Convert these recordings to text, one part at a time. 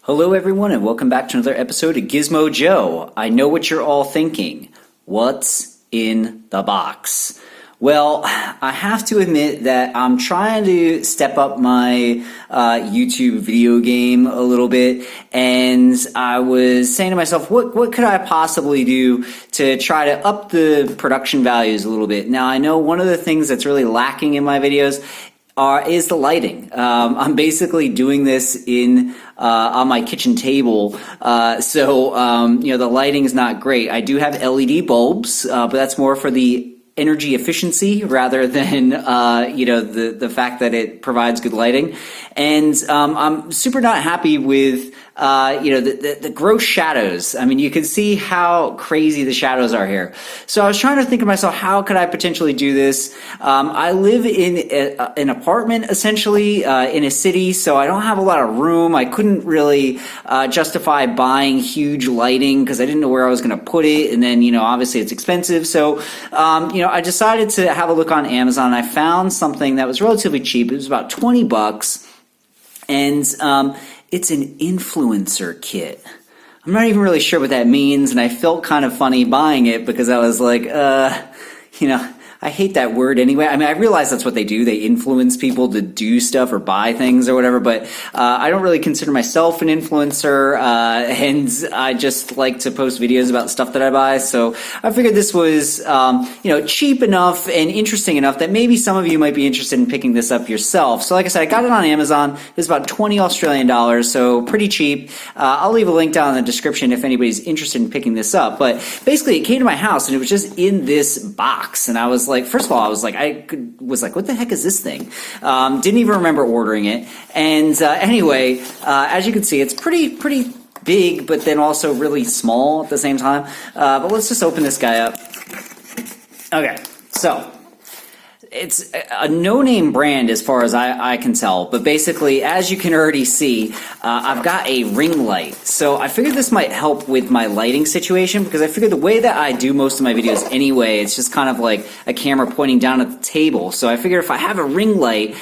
Hello, everyone, and welcome back to another episode of Gizmo Joe. I know what you're all thinking. What's in the box? Well, I have to admit that I'm trying to step up my YouTube video game a little bit, and I was saying to myself, what could I possibly do to try to up the production values a little bit? Now, I know one of the things that's really lacking in my videos is the lighting. I'm basically doing this on my kitchen table, so the lighting is not great. I do have LED bulbs, but that's more for the energy efficiency rather than the fact that it provides good lighting. And I'm super not happy with the gross shadows. I mean, you can see how crazy the shadows are here. So I was trying to think of myself, how could I potentially do this? I live in an apartment, essentially, in a city, so I don't have a lot of room. I couldn't really justify buying huge lighting because I didn't know where I was going to put it. And then, obviously it's expensive. So, I decided to have a look on Amazon. I found something that was relatively cheap. It was about $20. And it's an influencer kit. I'm not even really sure what that means, and I felt kind of funny buying it because I was like, I hate that word anyway. I mean, I realize that's what they do. They influence people to do stuff or buy things or whatever, but I don't really consider myself an influencer, and I just like to post videos about stuff that I buy. So I figured this was, cheap enough and interesting enough that maybe some of you might be interested in picking this up yourself. So like I said, I got it on Amazon. It was about 20 Australian dollars, so pretty cheap. I'll leave a link down in the description if anybody's interested in picking this up. But basically, it came to my house and it was just in this box, and I was like, first of all, I was like, what the heck is this thing? Didn't even remember ordering it. And anyway, as you can see, it's pretty big, but then also really small at the same time. But let's just open this guy up. Okay, so it's a no-name brand as far as I can tell, but basically, as you can already see, I've got a ring light. So I figured this might help with my lighting situation, because I figured the way that I do most of my videos anyway, it's just kind of like a camera pointing down at the table. So I figured if I have a ring light,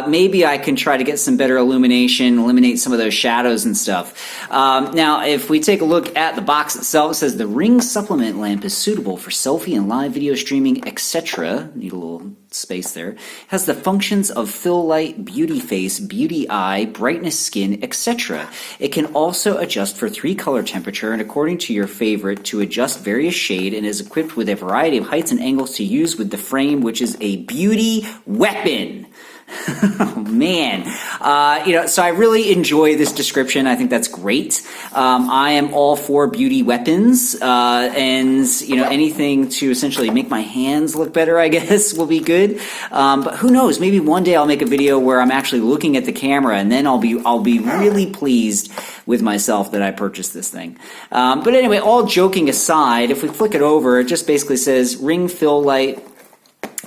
maybe I can try to get some better illumination, eliminate some of those shadows and stuff. Now, if we take a look at the box itself, it says the ring supplement lamp is suitable for selfie and live video streaming, etc. Need a little space there. Has the functions of fill light, beauty face, beauty eye, brightness skin, etc. It can also adjust for 3 color temperature and according to your favorite to adjust various shade, and is equipped with a variety of heights and angles to use with the frame, which is a beauty weapon. Oh, man. So I really enjoy this description. I think that's great. I am all for beauty weapons, and, anything to essentially make my hands look better, I guess, will be good. But who knows? Maybe one day I'll make a video where I'm actually looking at the camera, and then I'll be really pleased with myself that I purchased this thing. But anyway, all joking aside, if we flick it over, it just basically says ring fill light.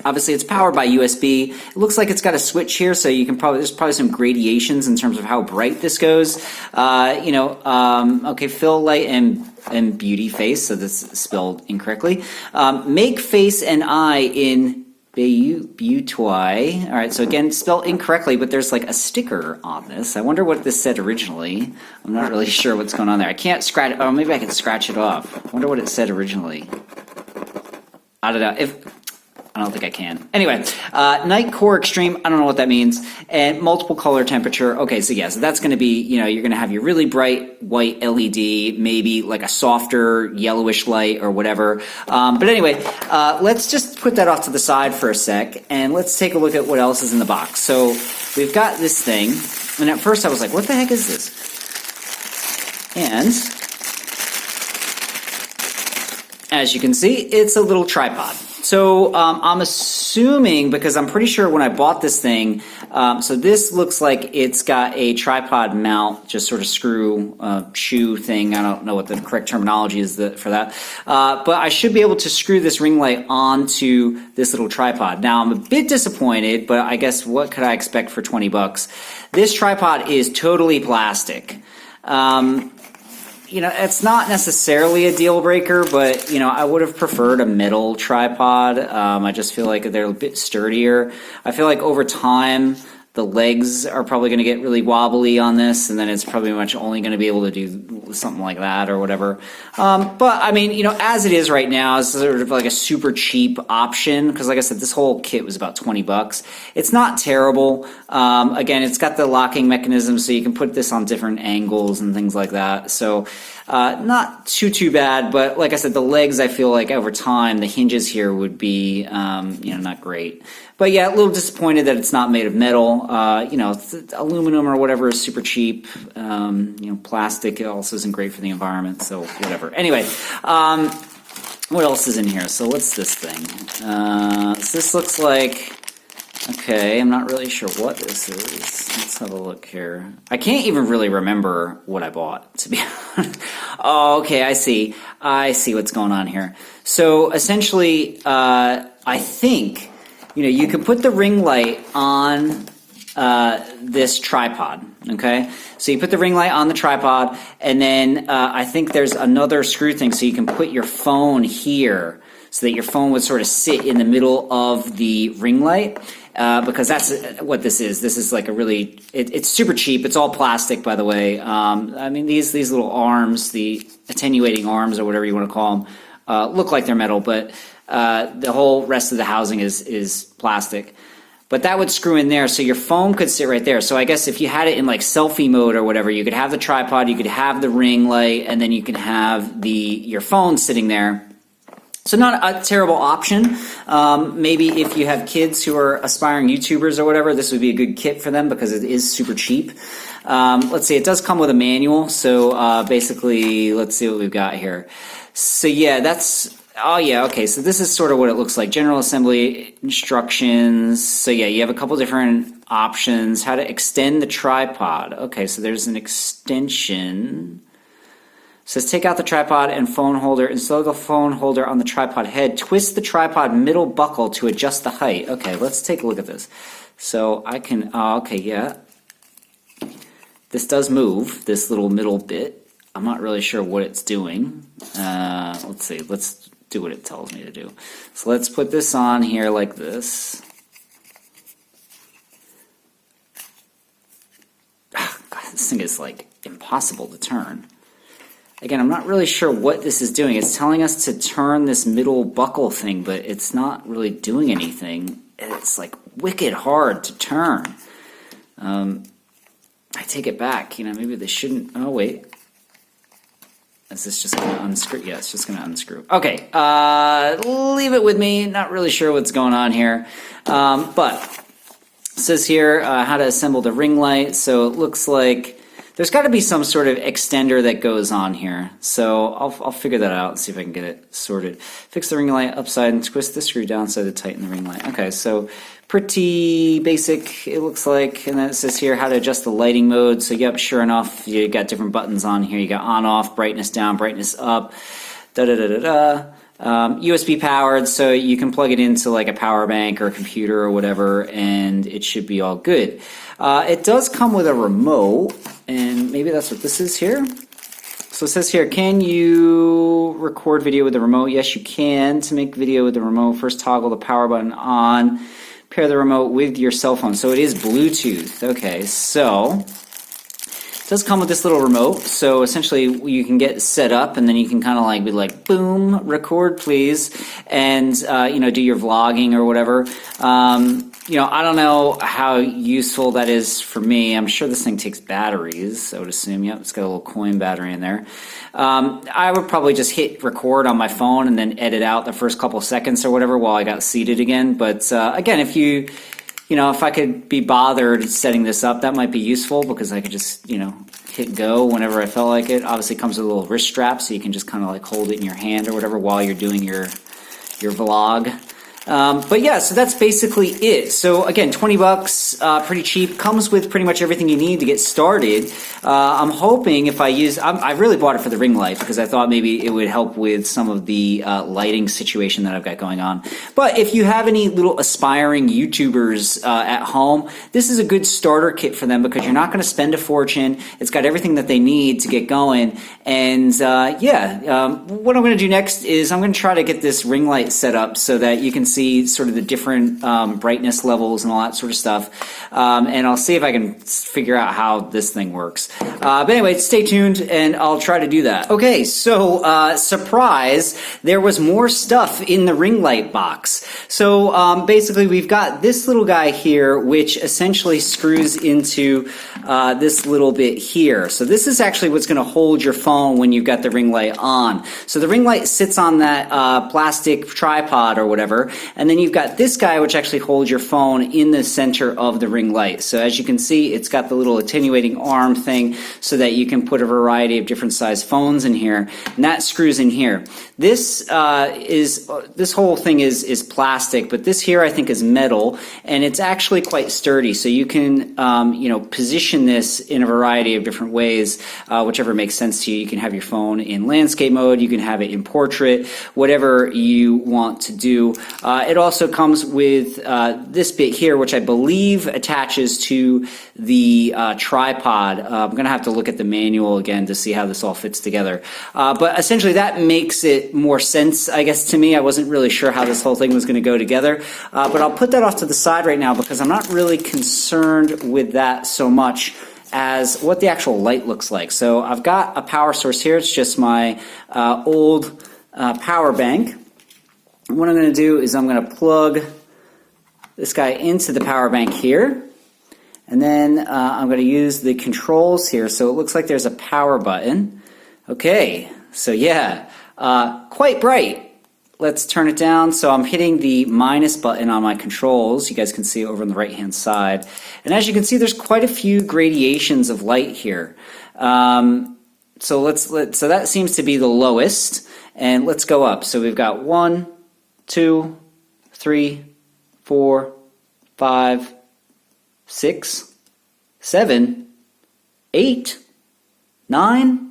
Obviously, it's powered by USB. It looks like it's got a switch here, so you can there's probably some gradations in terms of how bright this goes. Okay, fill light and beauty face, so this is spelled incorrectly. Make face and eye in Beautoi. All right, so again, spelled incorrectly, but there's like a sticker on this. I wonder what this said originally. I'm not really sure what's going on there. I can't scratch it. Oh, maybe I can scratch it off. I wonder what it said originally. I don't know. I don't think I can. Anyway, Night Core Extreme, I don't know what that means. And multiple color temperature. Okay, so that's going to be, you're going to have your really bright white LED, maybe like a softer yellowish light or whatever. But anyway, let's just put that off to the side for a sec, and let's take a look at what else is in the box. So we've got this thing, and at first I was like, what the heck is this? And as you can see, it's a little tripod. So I'm assuming, because I'm pretty sure when I bought this thing, so this looks like it's got a tripod mount, just sort of screw shoe thing. I don't know what the correct terminology is for that. But I should be able to screw this ring light onto this little tripod. Now, I'm a bit disappointed, but I guess what could I expect for 20 bucks? This tripod is totally plastic. It's not necessarily a deal breaker, but, I would have preferred a metal tripod. I just feel like they're a bit sturdier. I feel like over time, The legs are probably going to get really wobbly on this, and then it's probably much only going to be able to do something like that or whatever. But I mean, as it is right now, it's sort of like a super cheap option because, like I said, this whole kit was about $20. It's not terrible. Again, it's got the locking mechanism, so you can put this on different angles and things like that. So not too bad. But like I said, the legs, I feel like over time, the hinges here would be not great. But yeah, a little disappointed that it's not made of metal. Aluminum or whatever is super cheap. Plastic also isn't great for the environment, so whatever. Anyway, what else is in here? So what's this thing? So this looks like, okay, I'm not really sure what this is. Let's have a look here. I can't even really remember what I bought, to be honest. Oh, okay, I see what's going on here. So essentially, I think, you can put the ring light on this tripod, okay? So you put the ring light on the tripod, and then I think there's another screw thing, so you can put your phone here, so that your phone would sort of sit in the middle of the ring light, because that's what this is. This is like a really, it's super cheap. It's all plastic, by the way. I mean, these little arms, the attenuating arms or whatever you want to call them, look like they're metal, but the whole rest of the housing is plastic. But that would screw in there, so your phone could sit right there. So I guess if you had it in like selfie mode or whatever, you could have the tripod, you could have the ring light, and then you can have your phone sitting there. So not a terrible option. Maybe if you have kids who are aspiring YouTubers or whatever, this would be a good kit for them because it is super cheap. Let's see, it does come with a manual. So basically, let's see what we've got here. So yeah, oh yeah, okay, so this is sort of what it looks like. General assembly instructions. So yeah, you have a couple different options. How to extend the tripod. Okay, so there's an extension. It says take out the tripod and phone holder. Install the phone holder on the tripod head. Twist the tripod middle buckle to adjust the height. Okay, let's take a look at this. So I can, okay, yeah. This does move, this little middle bit. I'm not really sure what it's doing. Let's see, let's do what it tells me to do. So let's put this on here like this. God, this thing is like impossible to turn. Again, I'm not really sure what this is doing. It's telling us to turn this middle buckle thing, but it's not really doing anything. It's like wicked hard to turn. I take it back. Maybe they shouldn't. Oh, wait. Is this just going to unscrew? Yeah, it's just going to unscrew. Okay, leave it with me. Not really sure what's going on here. But it says here how to assemble the ring light. So it looks like there's got to be some sort of extender that goes on here. So I'll figure that out and see if I can get it sorted. Fix the ring light upside and twist the screw downside to tighten the ring light. Okay, so pretty basic, it looks like. And then it says here how to adjust the lighting mode. So yep, sure enough, you got different buttons on here. You got on, off, brightness down, brightness up, USB powered, so you can plug it into like a power bank or a computer or whatever, and it should be all good. It does come with a remote, and maybe that's what this is here. So it says here, can you record video with the remote? Yes, you can. To make video with the remote, first toggle the power button on. Pair the remote with your cell phone. So it is Bluetooth. Okay, so it does come with this little remote. So essentially you can get set up and then you can kind of like be like, boom, record please, and do your vlogging or whatever. I don't know how useful that is for me. I'm sure this thing takes batteries, I would assume. Yep, it's got a little coin battery in there. I would probably just hit record on my phone and then edit out the first couple seconds or whatever while I got seated again. But again, if if I could be bothered setting this up, that might be useful because I could just, hit go whenever I felt like it. Obviously it comes with a little wrist strap so you can just kind of like hold it in your hand or whatever while you're doing your vlog. But yeah, so that's basically it. So again, $20, pretty cheap. Comes with pretty much everything you need to get started. I'm hoping if I really bought it for the ring light because I thought maybe it would help with some of the lighting situation that I've got going on. But if you have any little aspiring YouTubers at home, this is a good starter kit for them because you're not going to spend a fortune. It's got everything that they need to get going. And what I'm going to do next is I'm going to try to get this ring light set up so that you can see sort of the different brightness levels and all that sort of stuff. And I'll see if I can figure out how this thing works. But anyway, stay tuned and I'll try to do that. Okay, so surprise, there was more stuff in the ring light box. So basically we've got this little guy here, which essentially screws into this little bit here. So this is actually what's going to hold your phone when you've got the ring light on. So the ring light sits on that plastic tripod or whatever, and then you've got this guy which actually holds your phone in the center of the ring light. So as you can see, it's got the little attenuating arm thing so that you can put a variety of different size phones in here, and that screws in here. This whole thing is plastic, but this here I think is metal, and it's actually quite sturdy. So you can position this in a variety of different ways, whichever makes sense to you. You can have your phone in landscape mode, you can have it in portrait, whatever you want to do. It also comes with this bit here, which I believe attaches to the tripod. I'm going to have to look at the manual again to see how this all fits together. But essentially that makes it more sense, I guess, to me. I wasn't really sure how this whole thing was going to go together. But I'll put that off to the side right now because I'm not really concerned with that so much as what the actual light looks like. So I've got a power source here. It's just my old power bank. What I'm going to do is I'm going to plug this guy into the power bank here. And then I'm going to use the controls here. So it looks like there's a power button. Okay, so yeah, quite bright. Let's turn it down. So I'm hitting the minus button on my controls. You guys can see over on the right hand side. And as you can see, there's quite a few gradations of light here. So that seems to be the lowest. And let's go up. So we've got 1, 2, 3, 4, 5, 6, 7, 8, 9.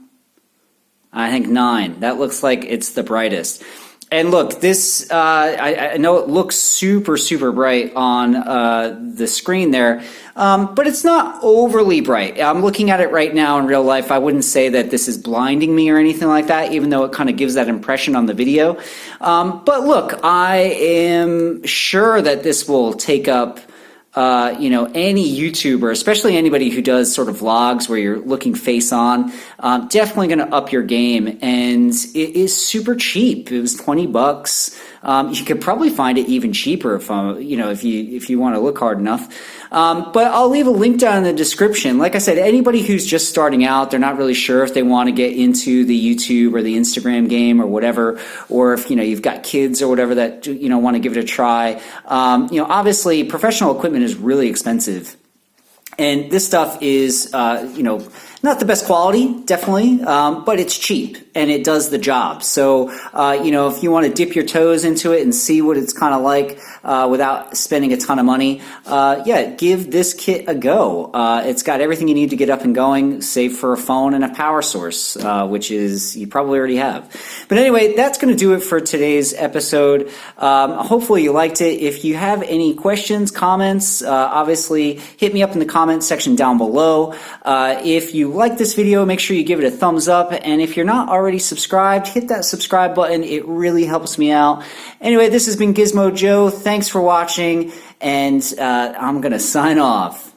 I think 9. That looks like it's the brightest. And look, this, I know it looks super, super bright on the screen there, but it's not overly bright. I'm looking at it right now in real life. I wouldn't say that this is blinding me or anything like that, even though it kind of gives that impression on the video. But look, I am sure that this will take up any YouTuber, especially anybody who does sort of vlogs where you're looking face on, definitely going to up your game. And it is super cheap. It was $20. You could probably find it even cheaper if you want to look hard enough. But I'll leave a link down in the description. Like I said, anybody who's just starting out, they're not really sure if they want to get into the YouTube or the Instagram game or whatever, or if you've got kids or whatever that want to give it a try. Obviously professional equipment is really expensive. And this stuff is, not the best quality, definitely, but it's cheap and it does the job. So, if you want to dip your toes into it and see what it's kind of like without spending a ton of money, give this kit a go. It's got everything you need to get up and going, save for a phone and a power source, which is you probably already have. But anyway, that's going to do it for today's episode. Hopefully you liked it. If you have any questions, comments, obviously hit me up in the comments section down below. If you like this video, make sure you give it a thumbs up. And if you're not already subscribed, hit that subscribe button. It really helps me out. Anyway, this has been Gizmo Joe. Thanks for watching, and I'm going to sign off.